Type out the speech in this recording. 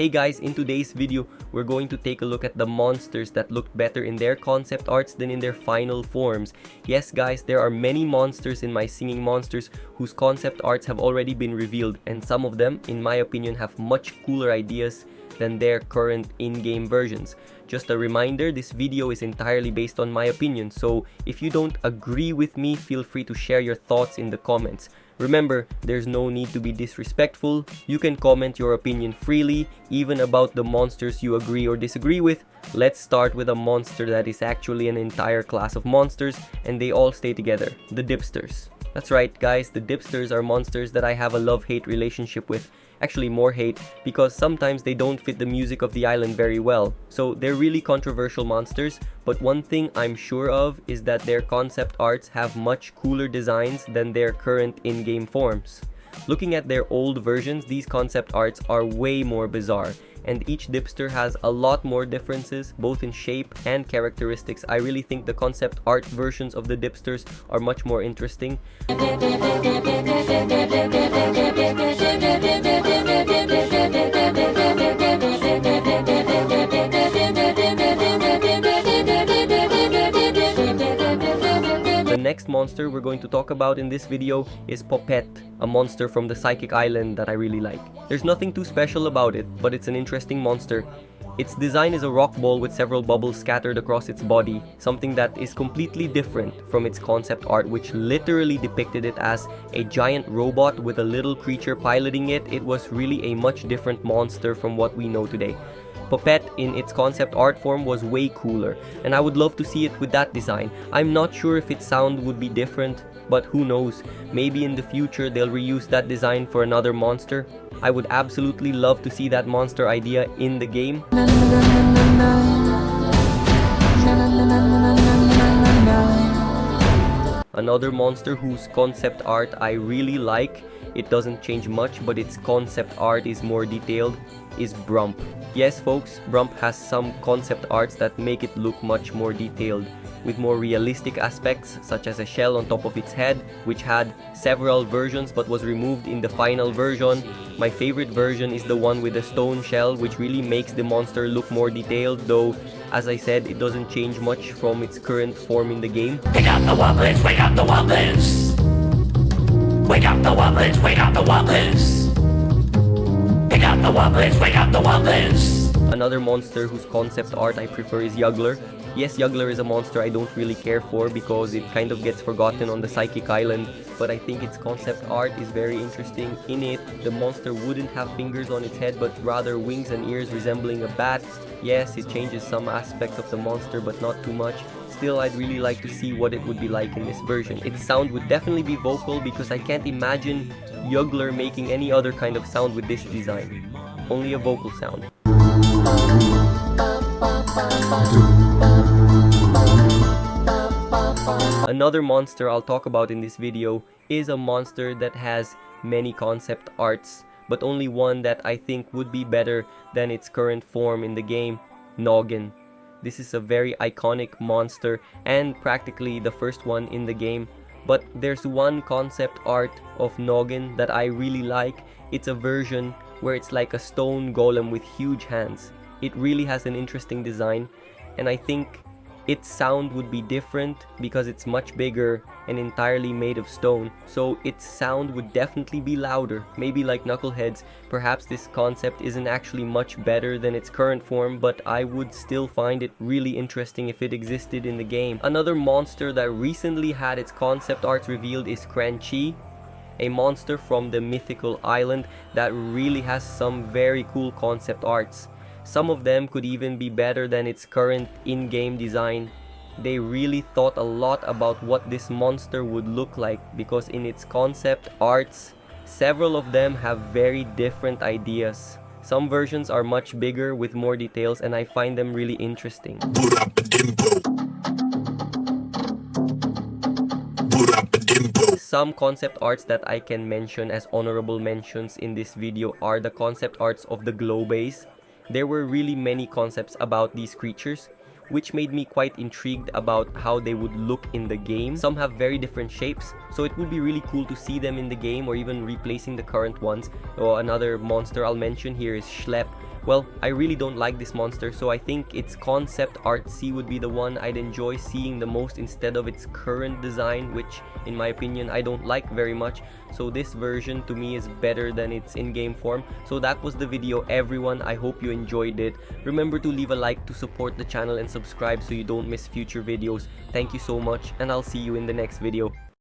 Hey guys, in today's video, we're going to take a look at the monsters that looked better in their concept arts than in their final forms. Yes guys, there are many monsters in my Singing Monsters whose concept arts have already been revealed, and some of them, in my opinion, have much cooler ideas than their current in-game versions. Just a reminder, this video is entirely based on my opinion, so if you don't agree with me, feel free to share your thoughts in the comments. Remember, there's no need to be disrespectful. You can comment your opinion freely, even about the monsters you agree or disagree with. Let's start with a monster that is actually an entire class of monsters, and they all stay together, the Dipsters. That's right guys, the Dipsters are monsters that I have a love-hate relationship with. Actually more hate, because sometimes they don't fit the music of the island very well. So they're really controversial monsters, but one thing I'm sure of is that their concept arts have much cooler designs than their current in-game forms. Looking at their old versions, these concept arts are way more bizarre, and each Dipster has a lot more differences, both in shape and characteristics. I really think the concept art versions of the Dipsters are much more interesting. The next monster we're going to talk about in this video is Mammott, a monster from the Psychic Island that I really like. There's nothing too special about it, but it's an interesting monster. Its design is a rock ball with several bubbles scattered across its body, something that is completely different from its concept art, which literally depicted it as a giant robot with a little creature piloting it. It was really a much different monster from what we know today. Mammott in its concept art form was way cooler, and I would love to see it with that design. I'm not sure if its sound would be different, but who knows, maybe in the future they'll reuse that design for another monster. I would absolutely love to see that monster idea in the game. Another monster whose concept art I really like, it doesn't change much but its concept art is more detailed, is Brump. Yes folks, Brump has some concept arts that make it look much more detailed, with more realistic aspects such as a shell on top of its head, which had several versions but was removed in the final version. My favorite version is the one with the stone shell, which really makes the monster look more detailed, though as I said, it doesn't change much from its current form in the game. Wake up the Wubbox, wake up the Wubbox. Wake up the Wubbox, wake up the Wubbox. Wake up the Wubbox, wake up the Wubbox. Another monster whose concept art I prefer is Jugler. Yes, Jugler is a monster I don't really care for because it kind of gets forgotten on the Psychic Island, but I think its concept art is very interesting. In it, the monster wouldn't have fingers on its head but rather wings and ears resembling a bat. Yes, it changes some aspects of the monster but not too much. Still, I'd really like to see what it would be like in this version. Its sound would definitely be vocal because I can't imagine Jugler making any other kind of sound with this design. Only a vocal sound. Another monster I'll talk about in this video is a monster that has many concept arts, but only one that I think would be better than its current form in the game, Noggin. This is a very iconic monster and practically the first one in the game, but there's one concept art of Noggin that I really like. It's a version where it's like a stone golem with huge hands. It really has an interesting design, and I think its sound would be different because it's much bigger and entirely made of stone, so its sound would definitely be louder, maybe like Knucklehead's. Perhaps this concept isn't actually much better than its current form, but I would still find it really interesting if it existed in the game. Another monster that recently had its concept arts revealed is Cranchi, a monster from the Mythical island that really has some very cool concept arts. Some of them could even be better than its current in-game design. They really thought a lot about what this monster would look like because in its concept arts, several of them have very different ideas. Some versions are much bigger with more details and I find them really interesting. Some concept arts that I can mention as honorable mentions in this video are the concept arts of the glow base. There were really many concepts about these creatures, which made me quite intrigued about how they would look in the game. Some have very different shapes, so it would be really cool to see them in the game or even replacing the current ones. Another monster I'll mention here is Schlep, well, I really don't like this monster, so I think its concept art C would be the one I'd enjoy seeing the most instead of its current design, which in my opinion I don't like very much. So this version to me is better than its in-game form. So that was the video, everyone. I hope you enjoyed it. Remember to leave a like to support the channel and subscribe so you don't miss future videos. Thank you so much, and I'll see you in the next video.